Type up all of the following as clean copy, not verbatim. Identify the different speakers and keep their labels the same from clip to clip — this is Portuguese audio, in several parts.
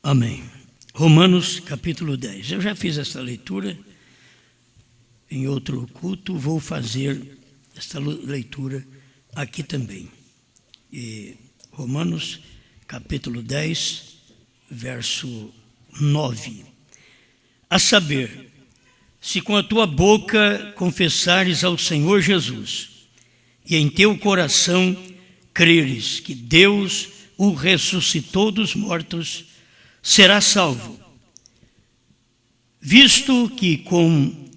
Speaker 1: Amém. Romanos capítulo 10. Eu já fiz essa leitura em outro culto, vou fazer esta leitura aqui também. Romanos capítulo 10, verso 9. A saber, se com a tua boca confessares ao Senhor Jesus e em teu coração creres que Deus o ressuscitou dos mortos, serás salvo. Visto que com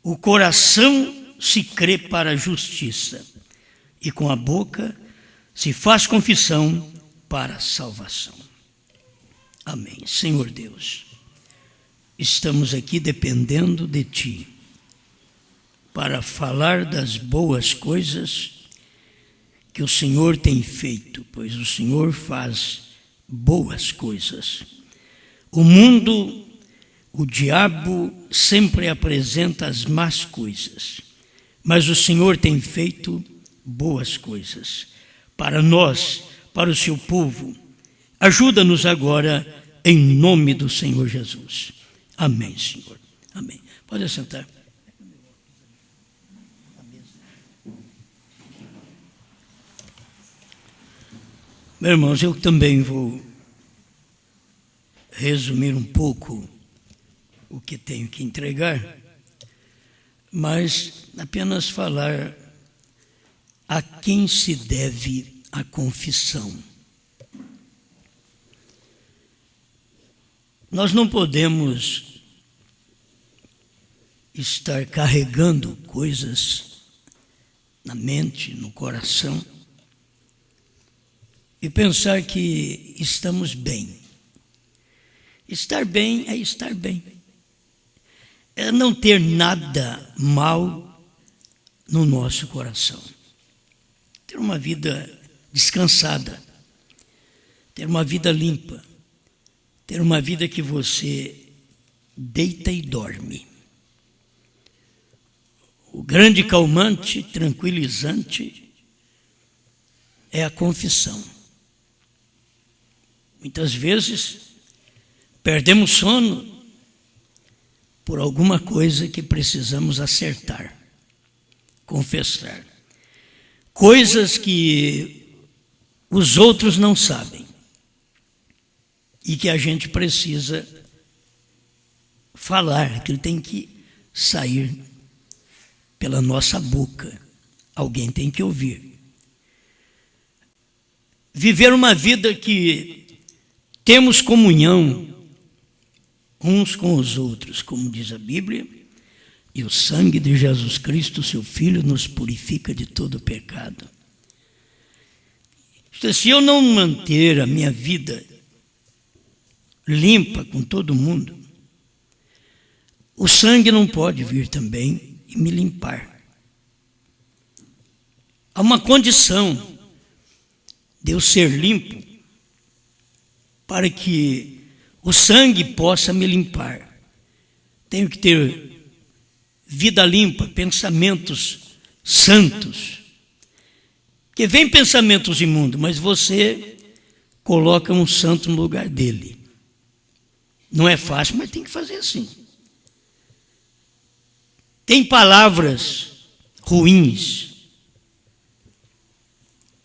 Speaker 1: o coração se crê para a justiça e com a boca se faz confissão para a salvação. Amém. Senhor Deus, estamos aqui dependendo de Ti para falar das boas coisas que o Senhor tem feito, pois o Senhor faz boas coisas. O mundo, o diabo sempre apresenta as más coisas, mas o Senhor tem feito boas coisas para nós, para o seu povo. Ajuda-nos agora em nome do Senhor Jesus. Amém, Senhor. Amém. Pode sentar. Meus irmãos, eu também vou resumir um pouco o que tenho que entregar, mas apenas falar a quem se deve a confissão. Nós não podemos estar carregando coisas na mente, no coração, e pensar que estamos bem. Estar bem é estar bem. É não ter nada mal no nosso coração. Ter uma vida descansada. Ter uma vida limpa. Ter uma vida que você deita e dorme. O grande calmante, tranquilizante, é a confissão. Muitas vezes perdemos sono por alguma coisa que precisamos acertar, confessar. Coisas que os outros não sabem e que a gente precisa falar, aquilo tem que sair pela nossa boca. Alguém tem que ouvir. Viver uma vida que temos comunhão uns com os outros, como diz a Bíblia, e o sangue de Jesus Cristo, seu Filho, nos purifica de todo pecado. Se eu não manter a minha vida limpa com todo mundo, o sangue não pode vir também e me limpar. Há uma condição de eu ser limpo para que o sangue possa me limpar. Tenho que ter vida limpa, pensamentos santos. Porque vem pensamentos imundos, mas você coloca um santo no lugar dele. Não é fácil, mas tem que fazer assim. Tem palavras ruins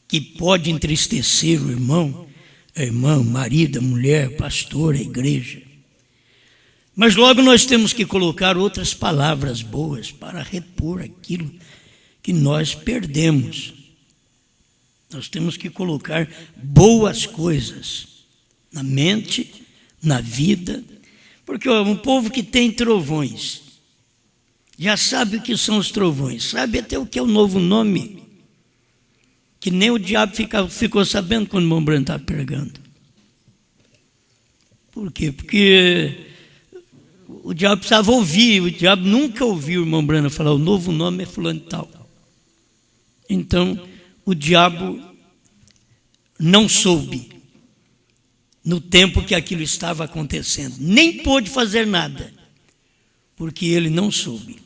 Speaker 1: que podem entristecer o irmão, a irmã, o marido, a mulher, pastor, a igreja. Mas logo nós temos que colocar outras palavras boas para repor aquilo que nós perdemos. Nós temos que colocar boas coisas na mente, na vida, porque um povo que tem trovões já sabe o que são os trovões, sabe até o que é o novo nome, que nem o diabo ficou sabendo quando o irmão Branco estava pregando. Por quê? Porque o diabo precisava ouvir, o diabo nunca ouviu o irmão Branco falar, o novo nome é fulano e tal. Então, o diabo não soube no tempo que aquilo estava acontecendo, nem pôde fazer nada, porque ele não soube.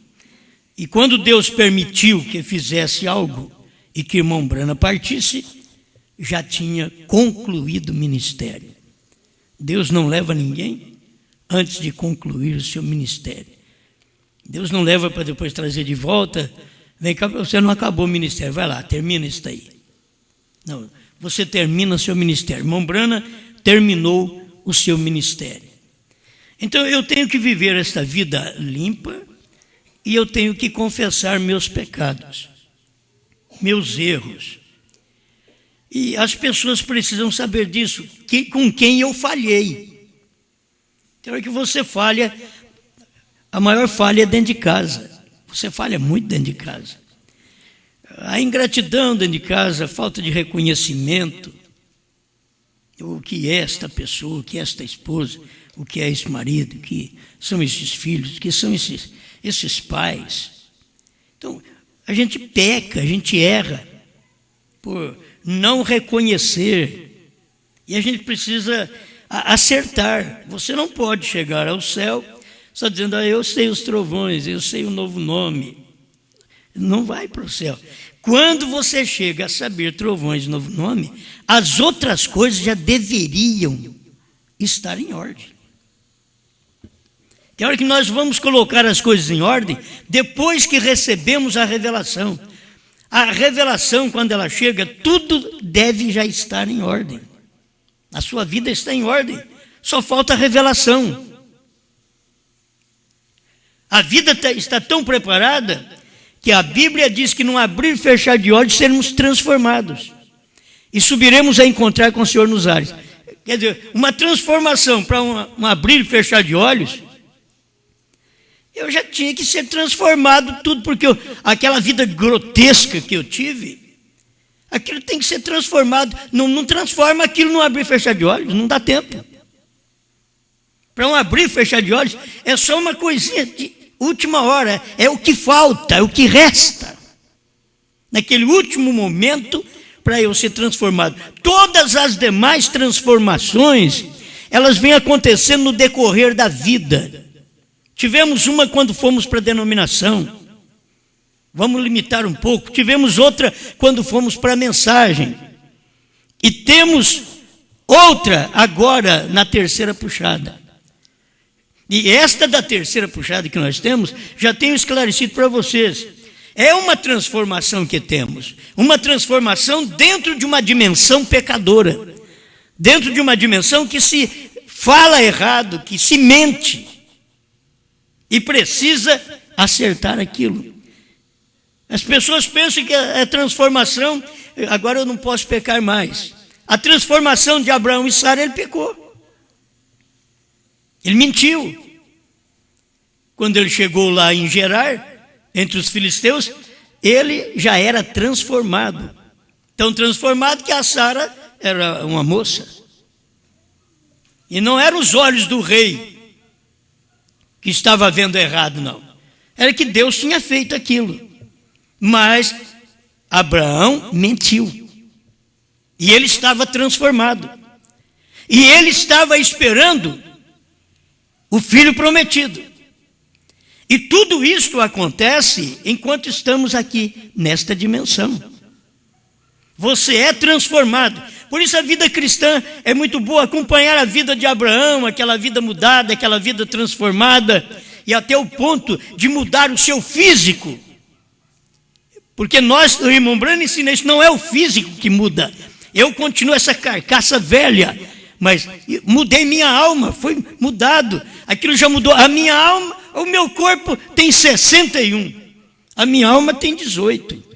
Speaker 1: E quando Deus permitiu que fizesse algo e que o irmão Brana partisse, já tinha concluído o ministério. Deus não leva ninguém antes de concluir o seu ministério. Deus não leva para depois trazer de volta. Vem cá, você não acabou o ministério, vai lá, termina isso daí. Não, você termina o seu ministério. Irmão Brana terminou o seu ministério. Então eu tenho que viver esta vida limpa e eu tenho que confessar meus pecados, meus erros. E as pessoas precisam saber disso, com quem eu falhei. Tem hora que você falha, a maior falha é dentro de casa. Você falha muito dentro de casa. A ingratidão dentro de casa, a falta de reconhecimento. O que é esta pessoa, o que é esta esposa, o que é esse marido, o que são esses filhos, o que são esses pais. Então, a gente peca, a gente erra por não reconhecer. E a gente precisa acertar. Você não pode chegar ao céu só dizendo, eu sei os trovões, eu sei o novo nome. Não vai para o céu. Quando você chega a saber trovões, novo nome, as outras coisas já deveriam estar em ordem. Tem hora que nós vamos colocar as coisas em ordem depois que recebemos a revelação. A revelação, quando ela chega, tudo deve já estar em ordem. A sua vida está em ordem. Só falta a revelação. A vida está tão preparada que a Bíblia diz que num abrir e fechar de olhos seremos transformados. E subiremos a encontrar com o Senhor nos ares. Quer dizer, uma transformação para um abrir e fechar de olhos, eu já tinha que ser transformado tudo, porque aquela vida grotesca que eu tive, aquilo tem que ser transformado. Não transforma aquilo num abrir e fechar de olhos, não dá tempo. Para um abrir e fechar de olhos, é só uma coisinha de última hora, é o que falta, é o que resta. Naquele último momento, para eu ser transformado. Todas as demais transformações, elas vêm acontecendo no decorrer da vida. Tivemos uma quando fomos para a denominação. Vamos limitar um pouco. Tivemos outra quando fomos para a mensagem. E temos outra agora na terceira puxada. E esta da terceira puxada que nós temos, já tenho esclarecido para vocês. É uma transformação que temos. Uma transformação dentro de uma dimensão pecadora. Dentro de uma dimensão que se fala errado, que se mente. E precisa acertar aquilo. As pessoas pensam que a transformação, agora eu não posso pecar mais. A transformação de Abraão e Sara, ele pecou. Ele mentiu. Quando ele chegou lá em Gerar, entre os filisteus, ele já era transformado. Tão transformado que a Sara era uma moça. E não eram os olhos do rei que estava vendo errado, não. Era que Deus tinha feito aquilo. Mas Abraão mentiu. E ele estava transformado. E ele estava esperando o filho prometido. E tudo isto acontece enquanto estamos aqui, nesta dimensão. Você é transformado. Por isso a vida cristã é muito boa, acompanhar a vida de Abraão, aquela vida mudada, aquela vida transformada, e até o ponto de mudar o seu físico. Porque o irmão Brana ensina isso, não é o físico que muda. Eu continuo essa carcaça velha, mas mudei minha alma, foi mudado. Aquilo já mudou. A minha alma, o meu corpo tem 61, a minha alma tem 18.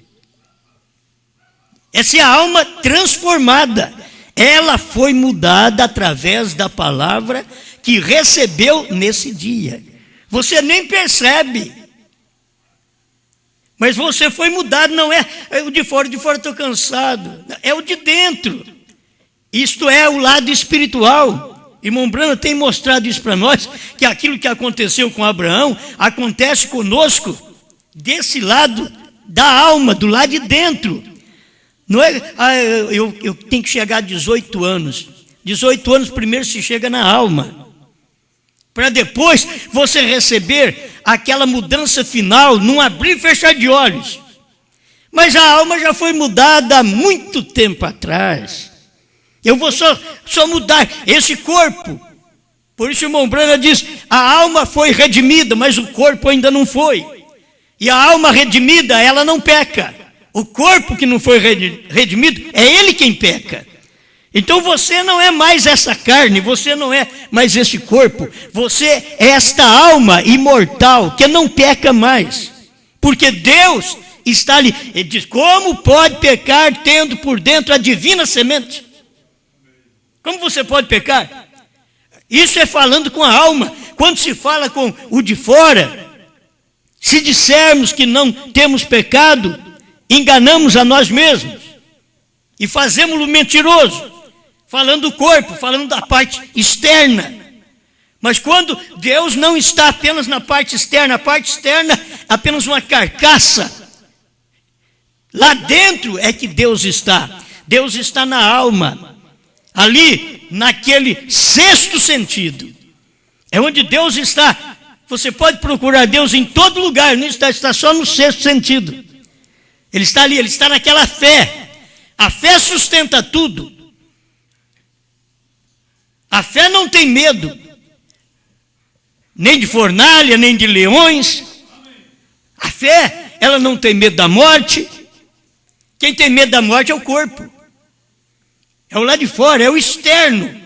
Speaker 1: Essa é a alma transformada. Ela foi mudada através da palavra que recebeu nesse dia. Você nem percebe. Mas você foi mudado, não é o de fora estou cansado. É o de dentro. Isto é o lado espiritual. Irmão Brana tem mostrado isso para nós, que aquilo que aconteceu com Abraão, acontece conosco desse lado da alma, do lado de dentro. Não é, eu tenho que chegar a 18 anos. 18 anos primeiro se chega na alma. Para depois você receber aquela mudança final, num abrir e fechar de olhos. Mas a alma já foi mudada há muito tempo atrás. Eu vou só mudar esse corpo. Por isso o irmão Branham diz, a alma foi redimida, mas o corpo ainda não foi. E a alma redimida, ela não peca. O corpo que não foi redimido, é ele quem peca. Então você não é mais essa carne, você não é mais esse corpo. Você é esta alma imortal que não peca mais. Porque Deus está ali. Ele diz, como pode pecar tendo por dentro a divina semente? Como você pode pecar? Isso é falando com a alma. Quando se fala com o de fora, se dissermos que não temos pecado, enganamos a nós mesmos e fazemos-lo mentiroso, falando do corpo, falando da parte externa. Mas quando Deus não está apenas na parte externa, a parte externa é apenas uma carcaça. Lá dentro é que Deus está. Deus está na alma, ali naquele sexto sentido. É onde Deus está. Você pode procurar Deus em todo lugar, não está só no sexto sentido. Ele está ali, ele está naquela fé. A fé sustenta tudo. A fé não tem medo, nem de fornalha, nem de leões. A fé, ela não tem medo da morte. Quem tem medo da morte é o corpo. É o lá de fora, é o externo.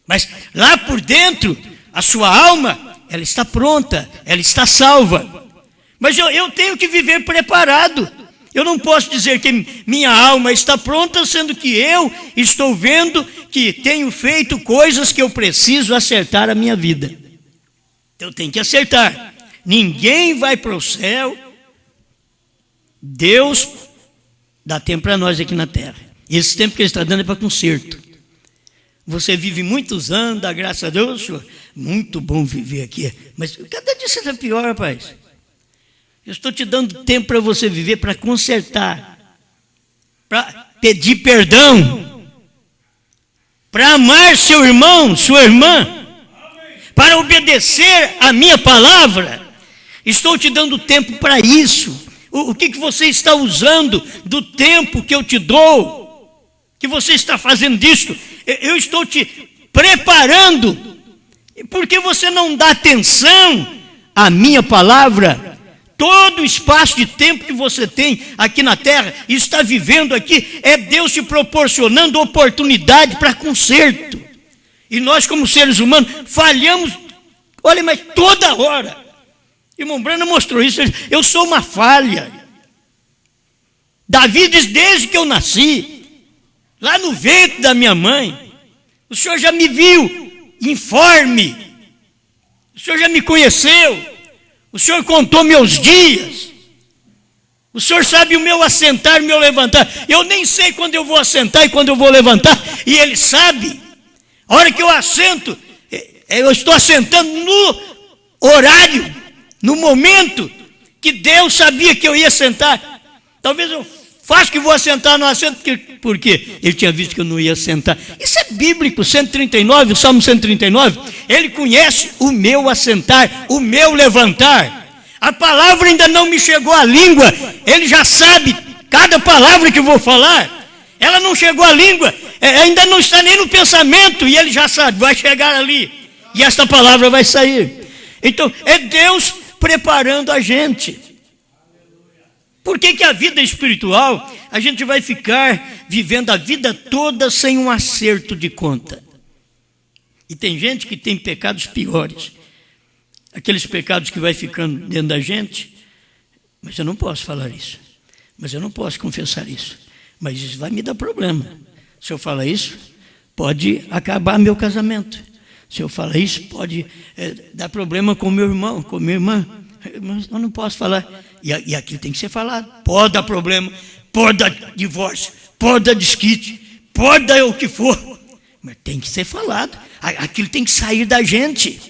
Speaker 1: Mas lá por dentro, a sua alma, ela está pronta, ela está salva. Mas eu tenho que viver preparado. Eu não posso dizer que minha alma está pronta, sendo que eu estou vendo que tenho feito coisas que eu preciso acertar a minha vida. Eu tenho que acertar. Ninguém vai para o céu. Deus dá tempo para nós aqui na terra. Esse tempo que Ele está dando é para conserto. Você vive muitos anos, dá graças a Deus, senhor. Muito bom viver aqui. Mas cada dia você está pior, rapaz. Eu estou te dando tempo para você viver, para consertar, para pedir perdão, para amar seu irmão, sua irmã, para obedecer a minha palavra. Estou te dando tempo para isso. O que você está usando do tempo que eu te dou? Que você está fazendo disso? Eu estou te preparando. Por que você não dá atenção à minha palavra? Todo o espaço de tempo que você tem aqui na terra e está vivendo aqui, é Deus te proporcionando oportunidade para conserto. E nós, como seres humanos, falhamos, olha, mas toda hora. Irmão Branham mostrou isso. Eu sou uma falha. Davi diz, desde que eu nasci, lá no ventre da minha mãe, o Senhor já me viu informe, o Senhor já me conheceu, o Senhor contou meus dias, o Senhor sabe o meu assentar e o meu levantar. Eu nem sei quando eu vou assentar e quando eu vou levantar, e Ele sabe. A hora que eu assento, eu estou assentando no horário, no momento que Deus sabia que eu ia sentar. Talvez eu faça que vou assentar no assento, porque Ele tinha visto que eu não ia sentar. Isso é bíblico, 139, o Salmo 139. Ele conhece o meu assentar, o meu levantar. A palavra ainda não me chegou à língua, Ele já sabe cada palavra que eu vou falar. Ela não chegou à língua, ainda não está nem no pensamento, e Ele já sabe, vai chegar ali, e esta palavra vai sair. Então, é Deus preparando a gente. Por que a vida espiritual, a gente vai ficar vivendo a vida toda sem um acerto de conta? E tem gente que tem pecados piores. Aqueles pecados que vai ficando dentro da gente. Mas eu não posso falar isso. Mas eu não posso confessar isso. Mas isso vai me dar problema. Se eu falar isso, pode acabar meu casamento. Se eu falar isso, pode dar problema com meu irmão, com minha irmã. Mas eu não posso falar. E aquilo tem que ser falado. Pode dar problema, pode dar divórcio, pode dar desquite, pode dar o que for. Mas tem que ser falado. Aquilo tem que sair da gente.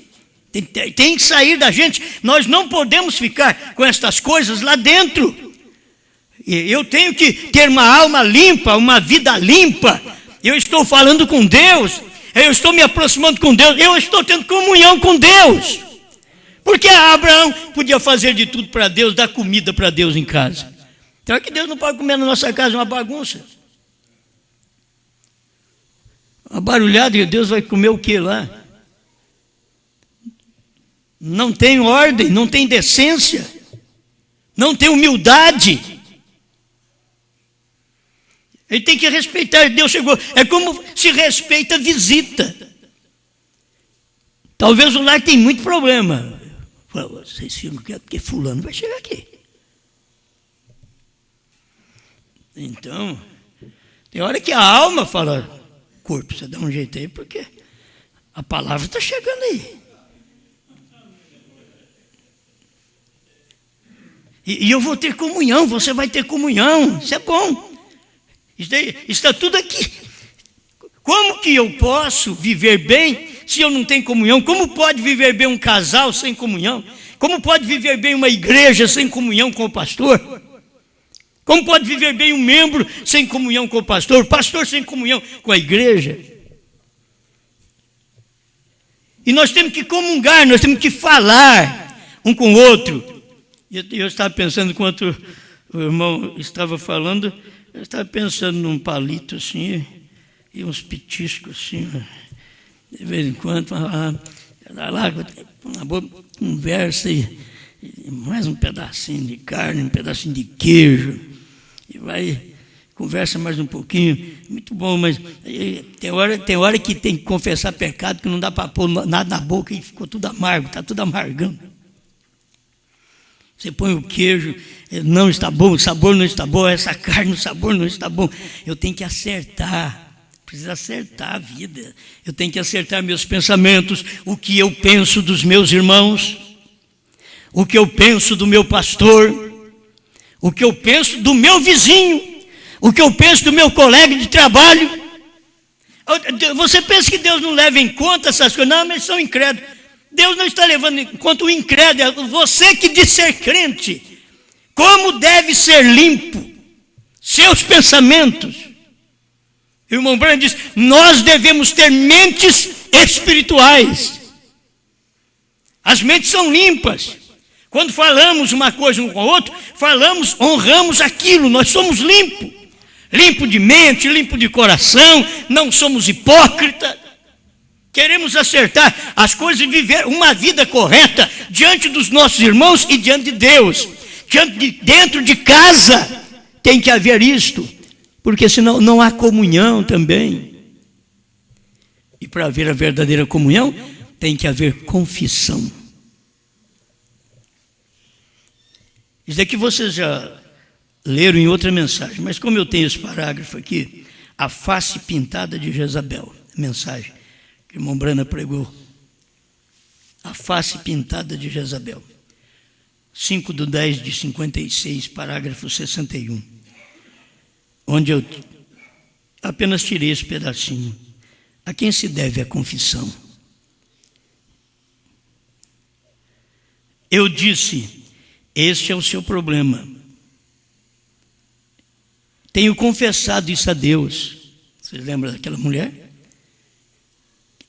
Speaker 1: Tem que sair da gente. Nós não podemos ficar com estas coisas lá dentro. Eu tenho que ter uma alma limpa, uma vida limpa. Eu estou falando com Deus. Eu estou me aproximando com Deus. Eu estou tendo comunhão com Deus. Porque Abraão podia fazer de tudo para Deus, dar comida para Deus em casa. Então é que Deus não pode comer na nossa casa uma bagunça. A barulhada que Deus vai comer o que lá? Não tem ordem, não tem decência, não tem humildade. Ele tem que respeitar. Deus chegou. É como se respeita a visita. Talvez o lar tem muito problema. Vocês ficam quietos, porque fulano vai chegar aqui. Então, tem hora que a alma fala, corpo, você dá um jeito aí, porque a palavra está chegando aí. E eu vou ter comunhão, você vai ter comunhão, isso é bom. Está tudo aqui. Como que eu posso viver bem se eu não tenho comunhão? Como pode viver bem um casal sem comunhão? Como pode viver bem uma igreja sem comunhão com o pastor? Como pode viver bem um membro sem comunhão com o pastor? O pastor sem comunhão com a igreja? E nós temos que comungar, nós temos que falar um com o outro. Eu estava pensando, enquanto o irmão estava falando, eu estava pensando num palito assim, e uns petiscos assim, de vez em quando, lá, uma boa conversa, e mais um pedacinho de carne, um pedacinho de queijo, e vai, conversa mais um pouquinho, muito bom, mas tem hora que tem que confessar pecado, que não dá para pôr nada na boca, e ficou tudo amargo, está tudo amargando. Você põe o queijo, não está bom, o sabor não está bom, essa carne, o sabor não está bom. Eu tenho que acertar, preciso acertar a vida. Eu tenho que acertar meus pensamentos, o que eu penso dos meus irmãos, o que eu penso do meu pastor, o que eu penso do meu vizinho, o que eu penso do meu colega de trabalho. Você pensa que Deus não leva em conta essas coisas? Não, mas eles são incrédulos. Deus não está levando em conta o incrédulo, você que diz ser crente. Como deve ser limpo seus pensamentos? O irmão Branham diz, nós devemos ter mentes espirituais. As mentes são limpas. Quando falamos uma coisa um com o outro, falamos, honramos aquilo, nós somos limpos. Limpo de mente, limpo de coração, não somos hipócritas. Queremos acertar as coisas e viver uma vida correta diante dos nossos irmãos e diante de Deus. Dentro de casa tem que haver isto, porque senão não há comunhão também. E para haver a verdadeira comunhão, tem que haver confissão. Isso daqui vocês já leram em outra mensagem, mas como eu tenho esse parágrafo aqui, a face pintada de Jezabel, mensagem que o irmão Brana pregou, a face pintada de Jezabel, 5/10/56, parágrafo 61, onde eu apenas tirei esse pedacinho. A quem se deve a confissão? Eu disse, este é o seu problema. Tenho confessado isso a Deus. Vocês lembram daquela mulher?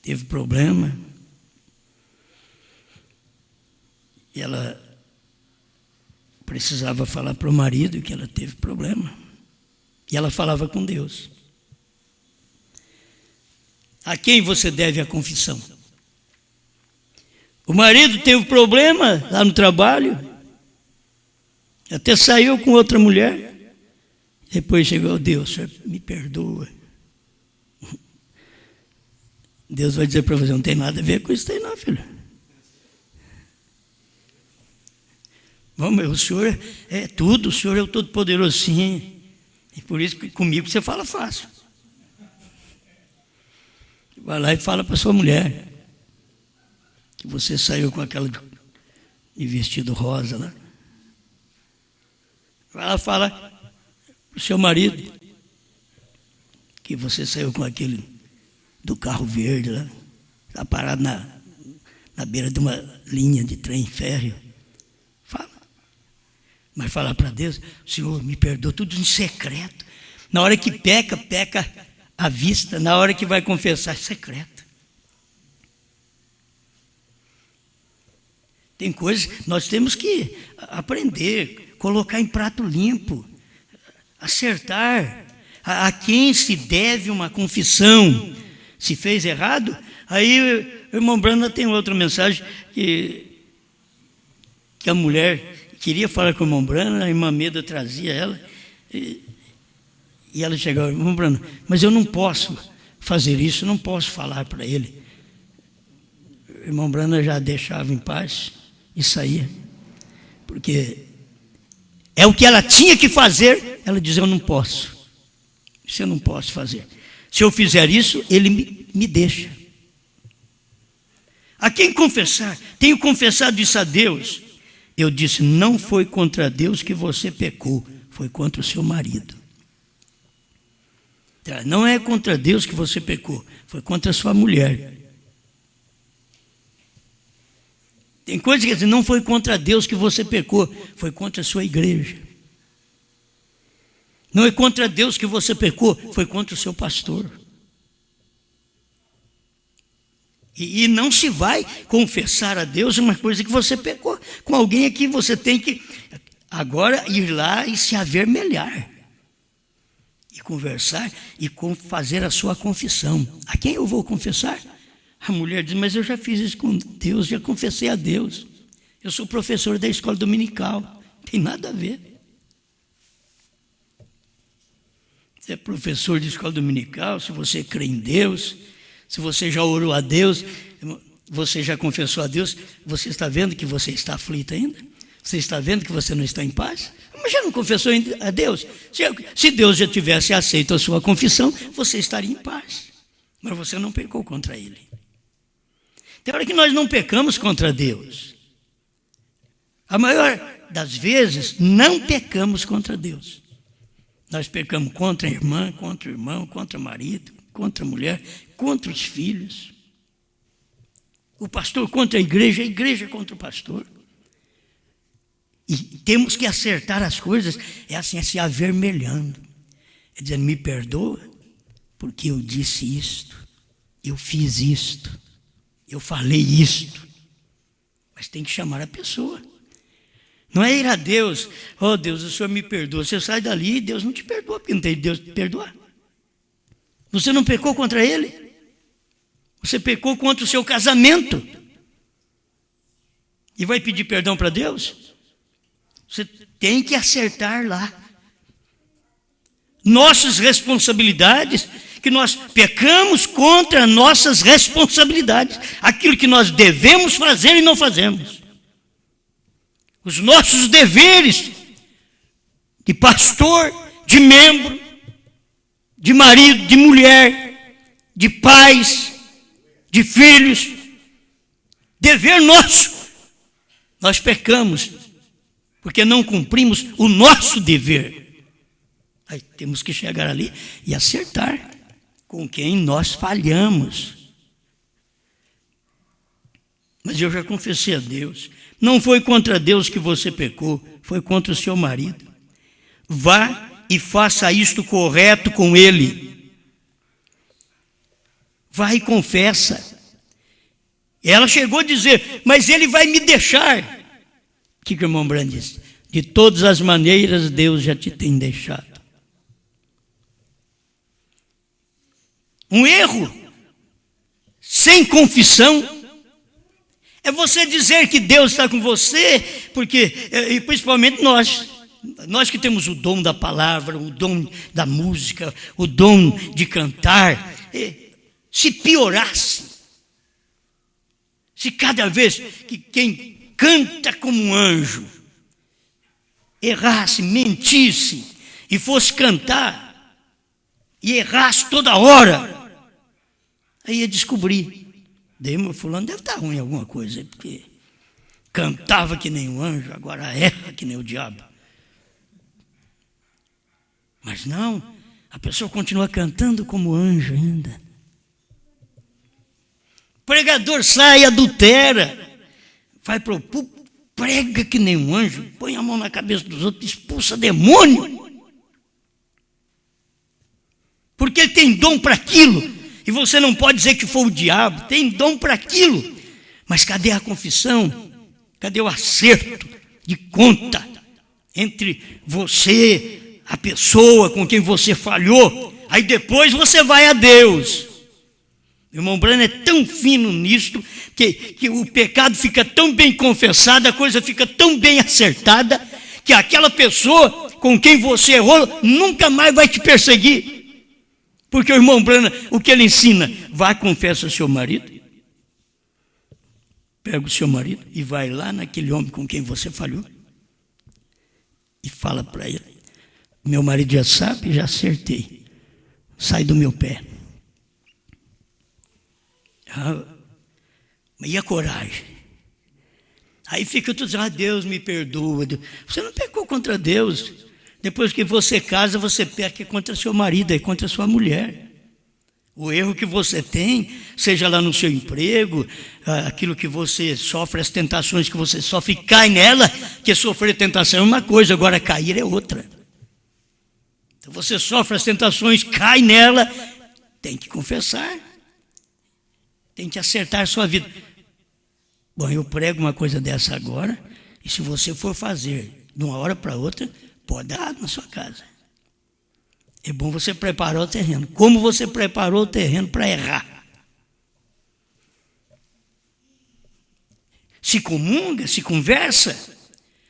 Speaker 1: Teve problema, e ela precisava falar para o marido que ela teve problema, e ela falava com Deus. A quem você deve a confissão? O marido teve problema lá no trabalho, até saiu com outra mulher, depois chegou, Deus, Senhor, me perdoa. Deus vai dizer para você, não tem nada a ver com isso aí não, filho. Vamos, o Senhor é tudo, o Senhor é o Todo-Poderoso, sim. E por isso que comigo você fala fácil. Vai lá e fala para sua mulher que você saiu com aquela de vestido rosa lá. Vai lá e fala para o seu marido que você saiu com aquele do carro verde lá, está parado na beira de uma linha de trem férreo. Fala. Mas falar para Deus, Senhor, me perdoa, tudo em secreto. Na hora que peca à vista, na hora que vai confessar, secreto. Tem coisas que nós temos que aprender, colocar em prato limpo, acertar. A quem se deve uma confissão? se fez errado, aí o irmão Brana tem outra mensagem que a mulher queria falar com o irmão Brana, a irmã Meda trazia ela, e ela chegava, irmão Brana, mas eu não posso fazer isso, não posso falar para ele. O irmão Brana já deixava em paz e saía, porque é o que ela tinha que fazer. Ela dizia, eu não posso, isso eu não posso fazer. Se eu fizer isso, ele me deixa. A quem confessar, tenho confessado isso a Deus. Eu disse, não foi contra Deus que você pecou, foi contra o seu marido. Não é contra Deus que você pecou, foi contra a sua mulher. Tem coisa que dizer, não foi contra Deus que você pecou, foi contra a sua igreja. Não é contra Deus que você pecou, foi contra o seu pastor. E não se vai confessar a Deus uma coisa que você pecou. Com alguém aqui você tem que agora ir lá e se avermelhar. E conversar e fazer a sua confissão. A quem eu vou confessar? A mulher diz, mas eu já fiz isso com Deus, já confessei a Deus. Eu sou professor da escola dominical. Não tem nada a ver. Você é professor de escola dominical, se você crê em Deus, se você já orou a Deus, você já confessou a Deus, você está vendo que você está aflito ainda? Você está vendo que você não está em paz? Mas já não confessou a Deus? Se Deus já tivesse aceito a sua confissão, você estaria em paz. Mas você não pecou contra Ele. Tem hora que nós não pecamos contra Deus. A maior das vezes, não pecamos contra Deus. Nós pecamos contra a irmã, contra o irmão, contra o marido, contra a mulher, contra os filhos. O pastor contra a igreja contra o pastor. E temos que acertar as coisas, é assim, é se avermelhando. É dizendo, me perdoa, porque eu disse isto, eu fiz isto, eu falei isto. Mas tem que chamar a pessoa. Não é ir a Deus, oh Deus, o Senhor me perdoa. Você sai dali e Deus não te perdoa, porque não tem Deus te perdoar. Você não pecou contra Ele. Você pecou contra o seu casamento. E vai pedir perdão para Deus? Você tem que acertar lá. Nossas responsabilidades, que nós pecamos contra nossas responsabilidades. Aquilo que nós devemos fazer e não fazemos. Os nossos deveres de pastor, de membro, de marido, de mulher, de pais, de filhos. Dever nosso. Nós pecamos porque não cumprimos o nosso dever. Aí temos que chegar ali e acertar com quem nós falhamos. Mas eu já confessei a Deus. Não foi contra Deus que você pecou, foi contra o seu marido. Vá e faça isto correto com ele. Vá e confessa. Ela chegou a dizer, mas ele vai me deixar. O que o irmão Brand disse? De todas as maneiras, Deus já te tem deixado. Um erro sem confissão é você dizer que Deus está com você, porque, e principalmente nós que temos o dom da palavra, o dom da música, o dom de cantar, se piorasse, se cada vez que quem canta como um anjo errasse, mentisse e fosse cantar e errasse toda hora, aí ia descobrir. Daí meu fulano deve estar ruim em alguma coisa, porque cantava que nem um anjo, agora erra que nem o diabo. Mas não, a pessoa continua cantando como anjo ainda. Pregador sai, adultera, vai para o púlpito, prega que nem um anjo, põe a mão na cabeça dos outros, expulsa demônio. Porque ele tem dom para aquilo. E você não pode dizer que foi o diabo, tem dom para aquilo. Mas cadê a confissão? Cadê o acerto de conta entre você, a pessoa com quem você falhou? Aí depois você vai a Deus. O irmão Branham é tão fino nisto, que o pecado fica tão bem confessado, a coisa fica tão bem acertada, que aquela pessoa com quem você errou nunca mais vai te perseguir. Porque o irmão Branham, o que ele ensina? Vá, confessa ao seu marido, pega o seu marido e vai lá naquele homem com quem você falhou e fala para ele: meu marido já sabe, já acertei, sai do meu pé. E a coragem? Aí fica tudo dizendo: Deus me perdoa. Você não pecou contra Deus. Depois que você casa, você peca contra seu marido, é contra sua mulher. O erro que você tem, seja lá no seu emprego, aquilo que você sofre, as tentações que você sofre, cai nela, que sofrer tentação é uma coisa, agora cair é outra. Então você sofre as tentações, cai nela, tem que confessar, tem que acertar a sua vida. Bom, eu prego uma coisa dessa agora, e se você for fazer de uma hora para outra, pode dar errado na sua casa. É bom você preparar o terreno. Como você preparou o terreno para errar? Se comunga, se conversa,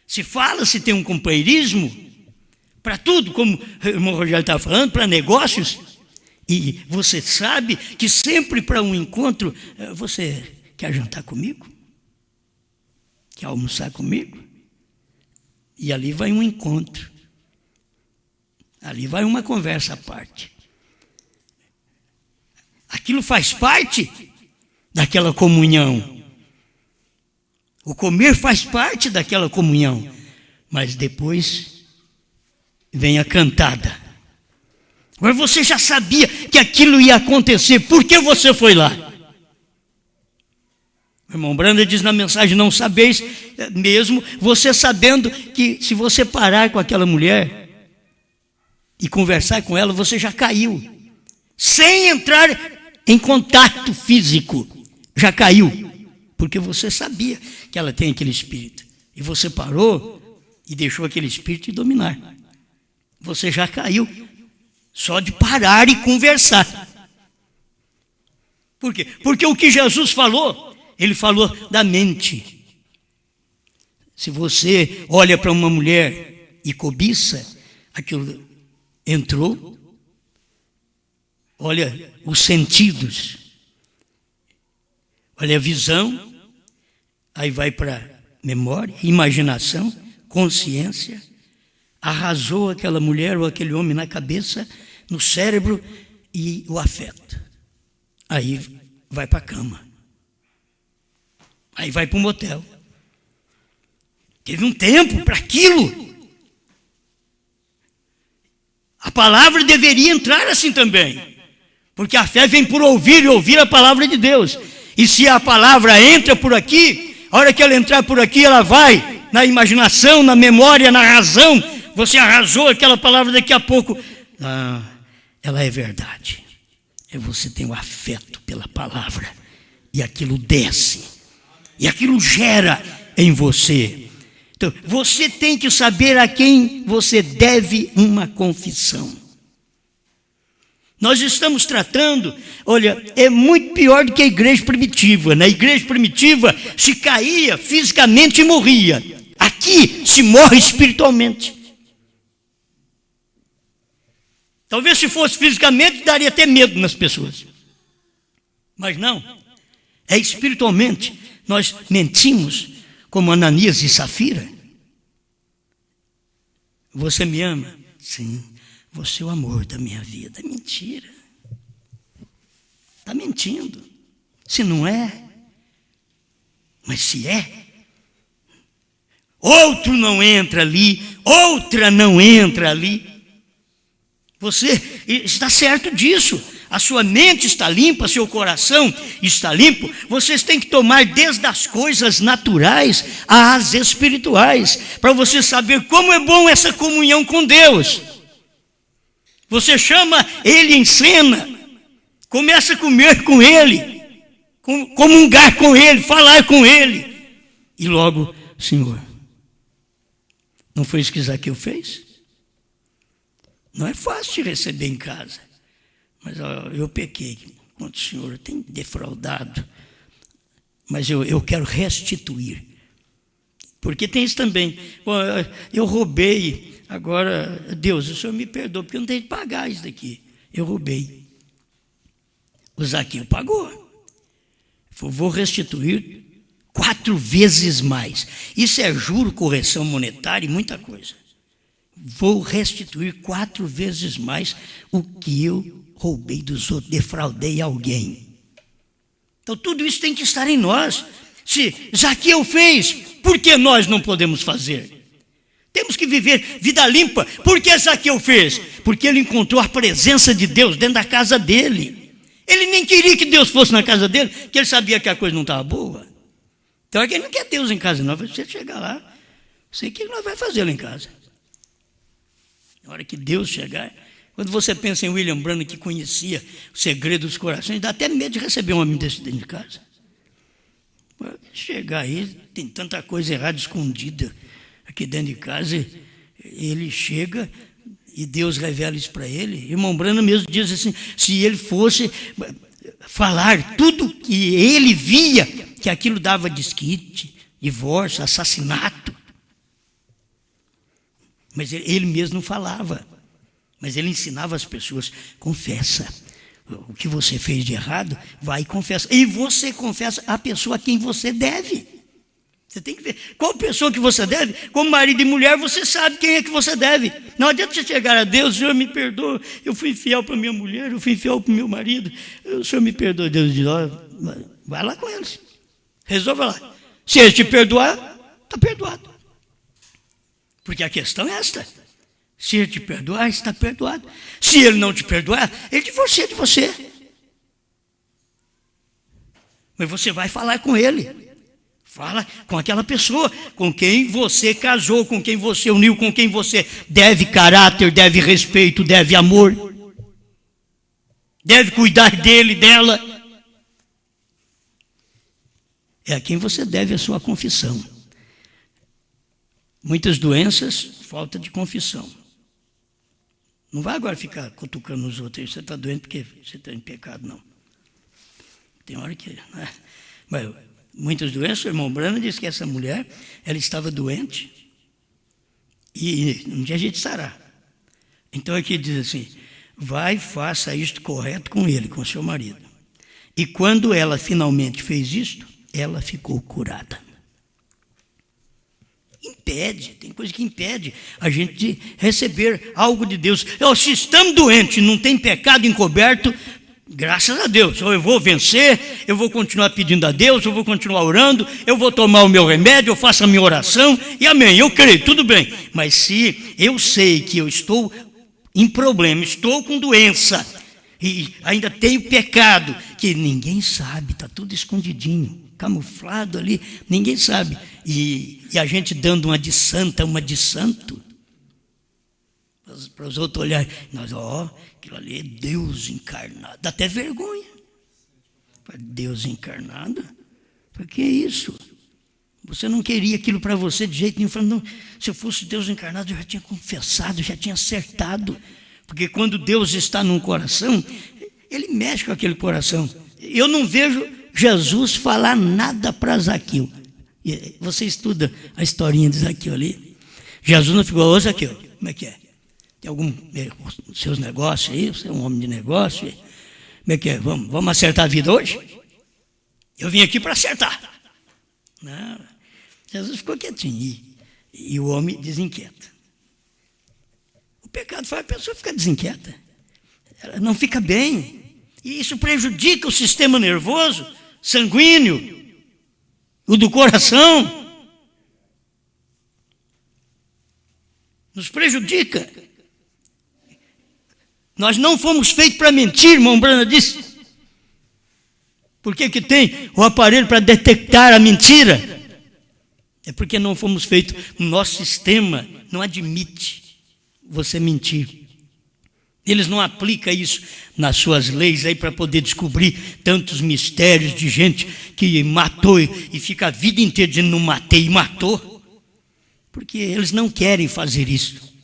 Speaker 1: se fala, se tem um companheirismo, para tudo, como o irmão Rogério estava falando, para negócios. E você sabe que sempre para um encontro, você quer jantar comigo? Quer almoçar comigo? E ali vai um encontro. Ali vai uma conversa à parte. Aquilo faz parte daquela comunhão. O comer faz parte daquela comunhão. Mas depois vem a cantada. Agora você já sabia que aquilo ia acontecer. Por que você foi lá? O irmão Branham diz na mensagem: não sabeis, mesmo você sabendo que se você parar com aquela mulher e conversar com ela, você já caiu. Sem entrar em contato físico, já caiu. Porque você sabia que ela tem aquele espírito. E você parou e deixou aquele espírito te dominar. Você já caiu só de parar e conversar. Por quê? Porque o que Jesus falou, ele falou da mente. Se você olha para uma mulher e cobiça, aquilo entrou. Olha os sentidos, olha a visão, aí vai para memória, imaginação, consciência, arrasou aquela mulher ou aquele homem na cabeça, no cérebro e o afeto. Aí vai para a cama, aí vai para um motel. Teve um tempo para aquilo. A palavra deveria entrar assim também, porque a fé vem por ouvir e ouvir a palavra de Deus. E se a palavra entra por aqui, a hora que ela entrar por aqui, ela vai na imaginação, na memória, na razão. Você arrasou aquela palavra, daqui a pouco ela é verdade. E você tem o afeto pela palavra, e aquilo desce, e aquilo gera em você. Então, você tem que saber a quem você deve uma confissão. Nós estamos tratando, olha, é muito pior do que a igreja primitiva. Na igreja primitiva se caía fisicamente e morria. Aqui se morre espiritualmente. Talvez se fosse fisicamente daria até medo nas pessoas. Mas não, é espiritualmente. Nós mentimos como Ananias e Safira. Você me ama? Sim. Você é o amor da minha vida. Mentira. Está mentindo. Se não é, mas se é, outro não entra ali, outra não entra ali. Você está certo disso. A sua mente está limpa, seu coração está limpo. Vocês têm que tomar desde as coisas naturais às espirituais, para você saber como é bom essa comunhão com Deus. Você chama Ele em cena, começa a comer com Ele, comungar com Ele, falar com Ele. E logo, Senhor, não foi isso que Zaqueu fez? Não é fácil te receber em casa. Mas eu pequei. contra o Senhor, eu tenho defraudado, mas eu quero restituir. Porque tem isso também. Bom, eu roubei, agora, Deus, o Senhor me perdoa, porque eu não tenho de pagar isso daqui. Eu roubei. O Zaqueu pagou. Vou restituir 4 vezes mais. Isso é juro, correção monetária e muita coisa. Vou restituir 4 vezes mais o que eu roubei dos outros, defraudei alguém. Então tudo isso tem que estar em nós. Se Zaqueu fez, por que nós não podemos fazer? Temos que viver vida limpa. Por que Zaqueu fez? Porque ele encontrou a presença de Deus dentro da casa dele. Ele nem queria que Deus fosse na casa dele, porque ele sabia que a coisa não estava boa. Então é que ele não quer Deus em casa, não. Você chegar lá, sei o que nós vamos fazer lá em casa. Na hora que Deus chegar, quando você pensa em William Branham, que conhecia o segredo dos corações, dá até medo de receber um homem desse dentro de casa. Chegar aí, tem tanta coisa errada escondida aqui dentro de casa, ele chega e Deus revela isso para ele. Irmão Branham mesmo diz assim, se ele fosse falar tudo que ele via, que aquilo dava desquite, divórcio, assassinato. Mas ele mesmo não falava. Mas ele ensinava as pessoas, confessa. O que você fez de errado, vai e confessa. E você confessa a pessoa a quem você deve. Você tem que ver qual pessoa que você deve. Como marido e mulher, você sabe quem é que você deve. Não adianta você chegar a Deus, Senhor, me perdoa. Eu fui infiel para minha mulher, eu fui infiel para o meu marido. O Senhor me perdoa, Deus diz, vai lá com eles. Resolva lá. Se ele te perdoar, está perdoado. Porque a questão é esta. Se ele te perdoar, está perdoado. Se ele não te perdoar, ele divorcia de você. Mas você vai falar com ele. Fala com aquela pessoa com quem você casou, com quem você uniu, com quem você deve caráter, deve respeito, deve amor. Deve cuidar dele, dela. É a quem você deve a sua confissão. Muitas doenças, falta de confissão. Não vai agora ficar cutucando os outros. Você está doente porque você está em pecado, não. Tem hora que... Né? Mas muitas doenças, o irmão Branham disse que essa mulher, ela estava doente e um dia a gente sarar. Então aqui diz assim, vai, faça isto correto com ele, com o seu marido. E quando ela finalmente fez isto, ela ficou curada. Impede, tem coisa que impede a gente de receber algo de Deus. Se estamos doentes, não tem pecado encoberto, graças a Deus, eu vou vencer, eu vou continuar pedindo a Deus, eu vou continuar orando, eu vou tomar o meu remédio, eu faço a minha oração, e amém, eu creio, tudo bem. Mas se eu sei que eu estou em problema, estou com doença, e ainda tenho pecado, que ninguém sabe, está tudo escondidinho, camuflado ali, ninguém sabe. E a gente dando uma de santa, uma de santo, para os outros olharem, nós, aquilo ali é Deus encarnado, dá até vergonha. Deus encarnado? Para que isso? Você não queria aquilo para você de jeito nenhum. Falando, não, se eu fosse Deus encarnado, eu já tinha confessado, já tinha acertado. Porque quando Deus está num coração, ele mexe com aquele coração. Eu não vejo Jesus falar nada para Zaqueu. Você estuda a historinha de Zaqueu ali. Jesus não ficou, ô Zaqueu, como é que é? Tem algum seus negócios aí? Você é um homem de negócio? Como é que é? Vamos acertar a vida hoje? Eu vim aqui para acertar. Não, Jesus ficou quietinho e o homem desinquieta. O pecado faz a pessoa ficar desinquieta. Ela não fica bem. E isso prejudica o sistema nervoso, sanguíneo, o do coração. Nos prejudica. Nós não fomos feitos para mentir, irmão Branham disse. Por que tem o aparelho para detectar a mentira? É porque não fomos feitos, o nosso sistema não admite você mentir. Eles não aplicam isso nas suas leis aí para poder descobrir tantos mistérios de gente que matou e fica a vida inteira dizendo não matei e matou. Porque eles não querem fazer isso.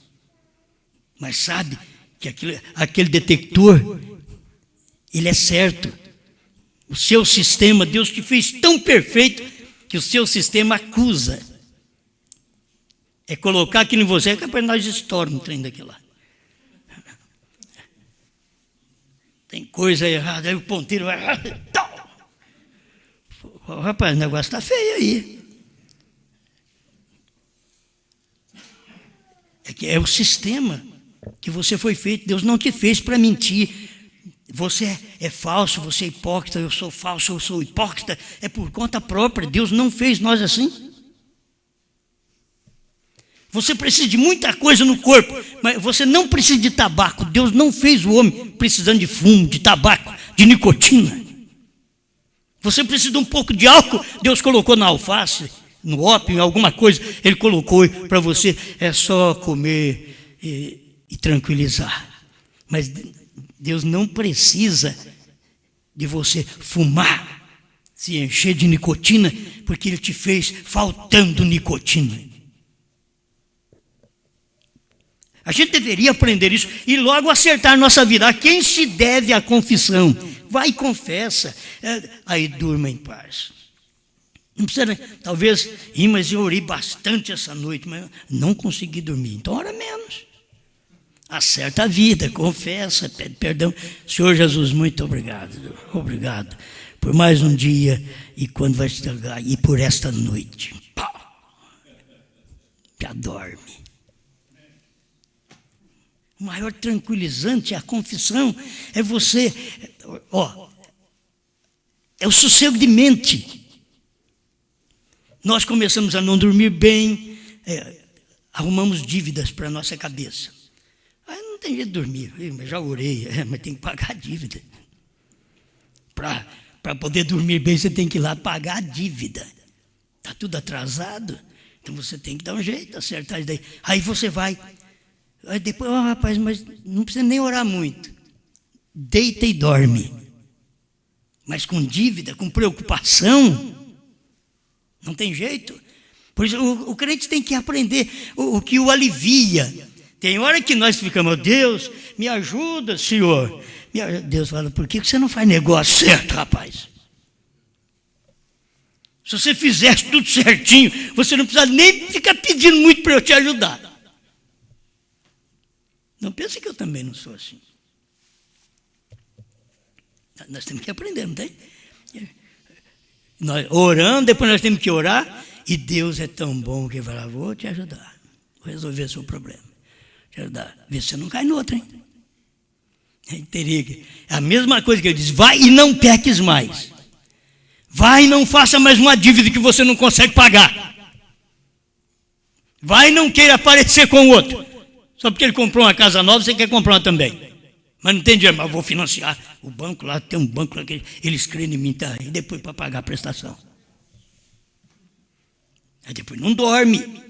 Speaker 1: Mas sabe que aquele detector, ele é certo. O seu sistema, Deus te fez tão perfeito que o seu sistema acusa. É colocar aquilo em você, que é para nós estourar um trem daquilo lá. Tem coisa errada, aí o ponteiro vai... Rapaz, o negócio está feio aí. É o sistema que você foi feito. Deus não te fez para mentir. Você é falso, você é hipócrita, eu sou falso, eu sou hipócrita. É por conta própria. Deus não fez nós assim. Você precisa de muita coisa no corpo, mas você não precisa de tabaco. Deus não fez o homem precisando de fumo, de tabaco, de nicotina. Você precisa de um pouco de álcool, Deus colocou na alface, no ópio, em alguma coisa, Ele colocou para você, é só comer e tranquilizar. Mas Deus não precisa de você fumar, se encher de nicotina, porque Ele te fez faltando nicotina. A gente deveria aprender isso e logo acertar nossa vida. A quem se deve a confissão? Vai e confessa, aí durma em paz. Não precisa, talvez, mas eu orei bastante essa noite, mas não consegui dormir. Então ora menos. Acerta a vida, confessa, pede perdão. Senhor Jesus, muito obrigado. Obrigado por mais um dia e quando vai chegar, e por esta noite. Já dorme. O maior tranquilizante é a confissão, é você, é o sossego de mente. Nós começamos a não dormir bem, arrumamos dívidas para a nossa cabeça. Aí não tem jeito de dormir, mas já orei, mas tem que pagar a dívida. Para poder dormir bem, você tem que ir lá pagar a dívida. Está tudo atrasado, então você tem que dar um jeito, acertar isso daí. Aí você vai... Aí depois, rapaz, mas não precisa nem orar muito. Deita e dorme. Mas com dívida, com preocupação, não tem jeito. Por isso, o crente tem que aprender o que o alivia. Tem hora que nós ficamos, Deus, me ajuda, Senhor. Deus fala, por que você não faz negócio certo, rapaz? Se você fizesse tudo certinho, você não precisa nem ficar pedindo muito para eu te ajudar. Não pense que eu também não sou assim. Nós temos que aprender, não tem? Nós orando, depois nós temos que orar, e Deus é tão bom que vai lá, vou te ajudar, vou resolver o seu problema, te ajudar, vê se você não cai no outro, hein? A mesma coisa que ele diz, vai e não peques mais. Vai e não faça mais uma dívida que você não consegue pagar. Vai e não queira aparecer com o outro. Só porque ele comprou uma casa nova, você quer comprar uma também. Mas não tem dinheiro, mas vou financiar. O banco lá, tem um banco lá que eles creem em mim, tá? E depois para pagar a prestação. Aí depois não dorme.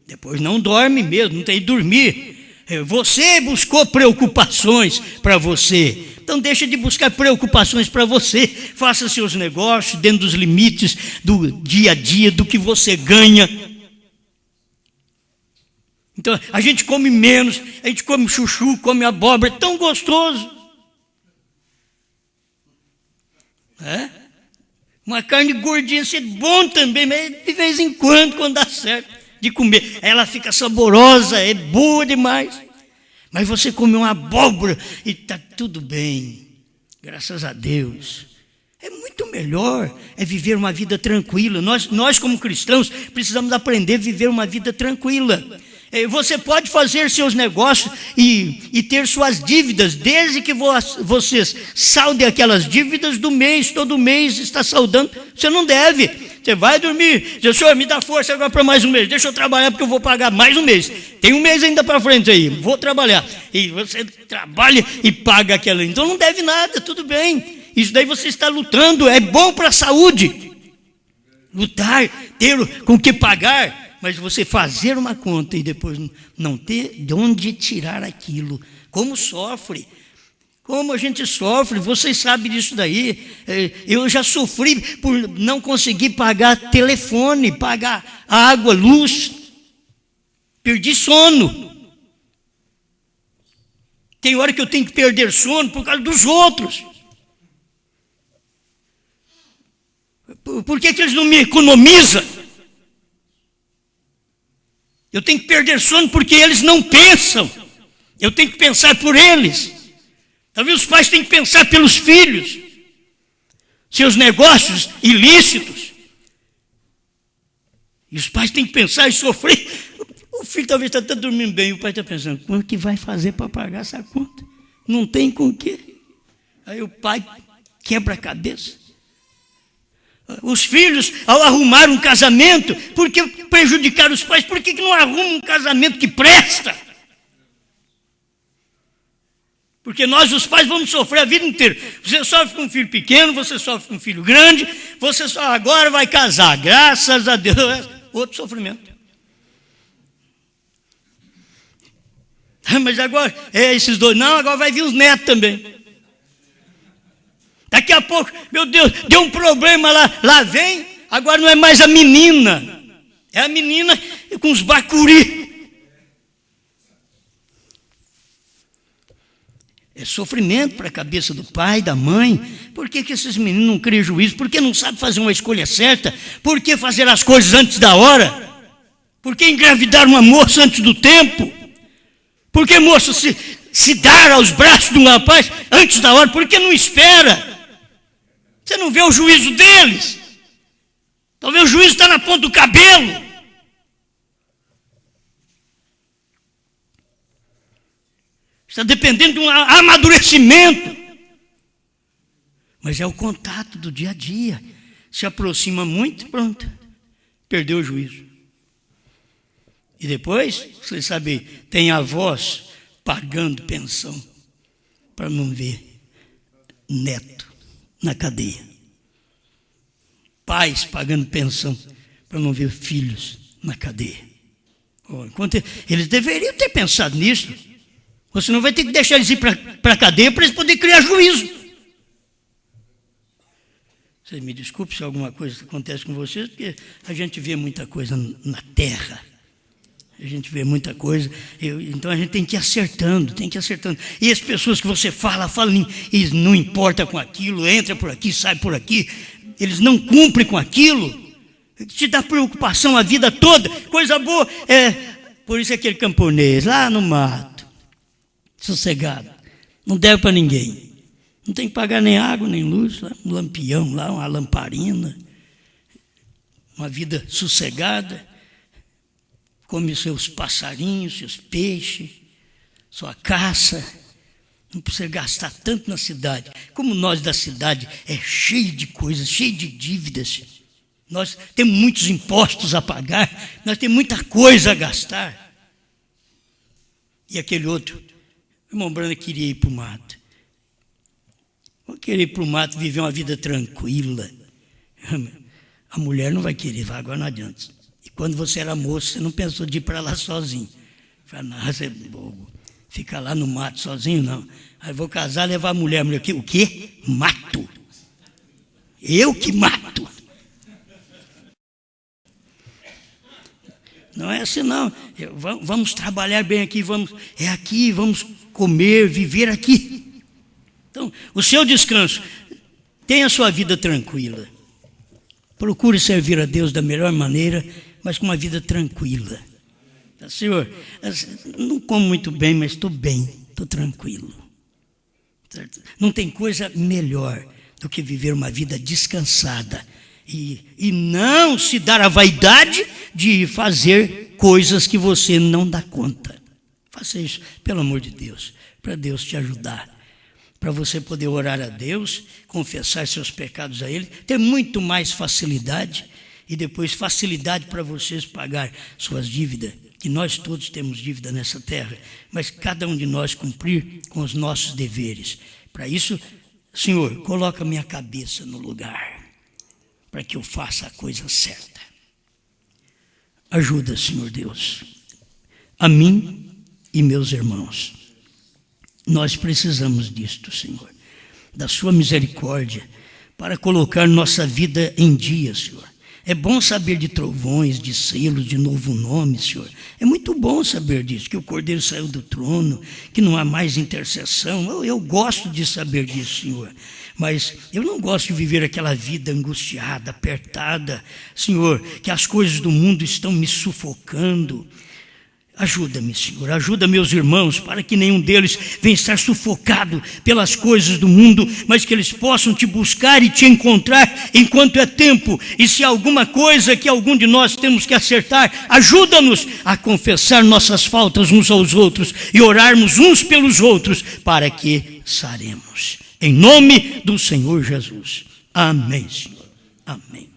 Speaker 1: Depois não dorme mesmo, não tem que dormir. Você buscou preocupações para você. Então deixa de buscar preocupações para você. Faça seus negócios dentro dos limites do dia a dia, do que você ganha. Então, a gente come menos, a gente come chuchu, come abóbora, é tão gostoso. Uma carne gordinha, isso é bom também, mas de vez em quando dá certo de comer. Ela fica saborosa, é boa demais. Mas você come uma abóbora e está tudo bem, graças a Deus. É muito melhor, é viver uma vida tranquila. Nós como cristãos, precisamos aprender a viver uma vida tranquila. Você pode fazer seus negócios e ter suas dívidas, desde que vocês saldem aquelas dívidas do mês, todo mês está saldando. Você não deve, você vai dormir, diz, Senhor, me dá força agora para mais um mês, deixa eu trabalhar porque eu vou pagar mais um mês. Tem um mês ainda para frente aí, vou trabalhar. E você trabalha e paga aquela, então não deve nada, tudo bem. Isso daí você está lutando, é bom para a saúde. Lutar, ter com que pagar. Mas você fazer uma conta e depois não ter de onde tirar aquilo. Como sofre. Como a gente sofre, vocês sabem disso daí. Eu já sofri por não conseguir pagar telefone, pagar água, luz. Perdi sono. Tem hora que eu tenho que perder sono por causa dos outros. Por que eles não me economizam? Eu tenho que perder sono porque eles não pensam. Eu tenho que pensar por eles. Talvez os pais tenham que pensar pelos filhos. Seus negócios ilícitos. E os pais têm que pensar e sofrer. O filho talvez está até dormindo bem. E o pai está pensando, como é que vai fazer para pagar essa conta? Não tem com o quê? Aí o pai quebra a cabeça. Os filhos, ao arrumar um casamento, por que prejudicar os pais? Por que não arrumam um casamento que presta? Porque nós, os pais, vamos sofrer a vida inteira. Você sofre com um filho pequeno, você sofre com um filho grande, você só agora vai casar, graças a Deus. Outro sofrimento. Mas agora, esses dois, não, agora vai vir os netos também. Daqui a pouco, meu Deus, deu um problema lá vem, agora não é mais a menina, é a menina com os bacuri. É sofrimento para a cabeça do pai, da mãe. Por que esses meninos não criam juízo? Por que não sabem fazer uma escolha certa? Por que fazer as coisas antes da hora? Por que engravidar uma moça antes do tempo? Por que moça se dar aos braços de um rapaz antes da hora? Por que não espera? Você não vê o juízo deles? Talvez o juízo está na ponta do cabelo. Está dependendo de um amadurecimento. Mas é o contato do dia a dia. Se aproxima muito, pronto. Perdeu o juízo. E depois, vocês sabem, tem avós pagando pensão para não ver neto na cadeia. Pais pagando pensão para não ver filhos na cadeia. Enquanto eles deveriam ter pensado nisso. Você não vai ter que deixar eles ir para a cadeia para eles poderem criar juízo. Vocês me desculpem se alguma coisa acontece com vocês, porque a gente vê muita coisa na terra. A gente vê muita coisa, então a gente tem que ir acertando, E as pessoas que você fala e não importa com aquilo, entra por aqui, sai por aqui, eles não cumprem com aquilo, te dá preocupação a vida toda, coisa boa. Por isso aquele camponês, lá no mato, sossegado, não deve para ninguém, não tem que pagar nem água, nem luz, um lampião lá, uma lamparina, uma vida sossegada. Come seus passarinhos, seus peixes, sua caça. Não precisa gastar tanto na cidade. Como nós da cidade é cheio de coisas, cheio de dívidas. Nós temos muitos impostos a pagar, nós temos muita coisa a gastar. E aquele outro, o irmão Brana queria ir para o mato. Eu queria ir para o mato, viver uma vida tranquila. A mulher não vai querer, vai, agora não adianta. E quando você era moço, você não pensou de ir para lá sozinho. Falei, não, você é bobo. Fica lá no mato sozinho, não. Aí vou casar, levar a mulher. A mulher, o quê? Mato. Eu que mato. Não é assim, não. Vamos trabalhar bem aqui, vamos comer, viver aqui. Então, o seu descanso, tenha a sua vida tranquila. Procure servir a Deus da melhor maneira, mas com uma vida tranquila. Senhor, não como muito bem, mas estou bem, estou tranquilo. Certo? Não tem coisa melhor do que viver uma vida descansada e não se dar a vaidade de fazer coisas que você não dá conta. Faça isso, pelo amor de Deus, para Deus te ajudar. Para você poder orar a Deus, confessar seus pecados a Ele, ter muito mais facilidade e depois facilidade para vocês pagar suas dívidas, que nós todos temos dívida nessa terra, mas cada um de nós cumprir com os nossos deveres. Para isso, Senhor, coloca minha cabeça no lugar, para que eu faça a coisa certa. Ajuda, Senhor Deus, a mim e meus irmãos. Nós precisamos disto, Senhor, da sua misericórdia, para colocar nossa vida em dia, Senhor. É bom saber de trovões, de selos, de novo nome, Senhor. É muito bom saber disso, que o Cordeiro saiu do trono, que não há mais intercessão. Eu gosto de saber disso, Senhor. Mas eu não gosto de viver aquela vida angustiada, apertada. Senhor, que as coisas do mundo estão me sufocando. Ajuda-me, Senhor, ajuda meus irmãos, para que nenhum deles venha estar sufocado pelas coisas do mundo, mas que eles possam te buscar e te encontrar enquanto é tempo. E se há alguma coisa que algum de nós temos que acertar, ajuda-nos a confessar nossas faltas uns aos outros e orarmos uns pelos outros, para que saremos. Em nome do Senhor Jesus. Amém, Senhor. Amém.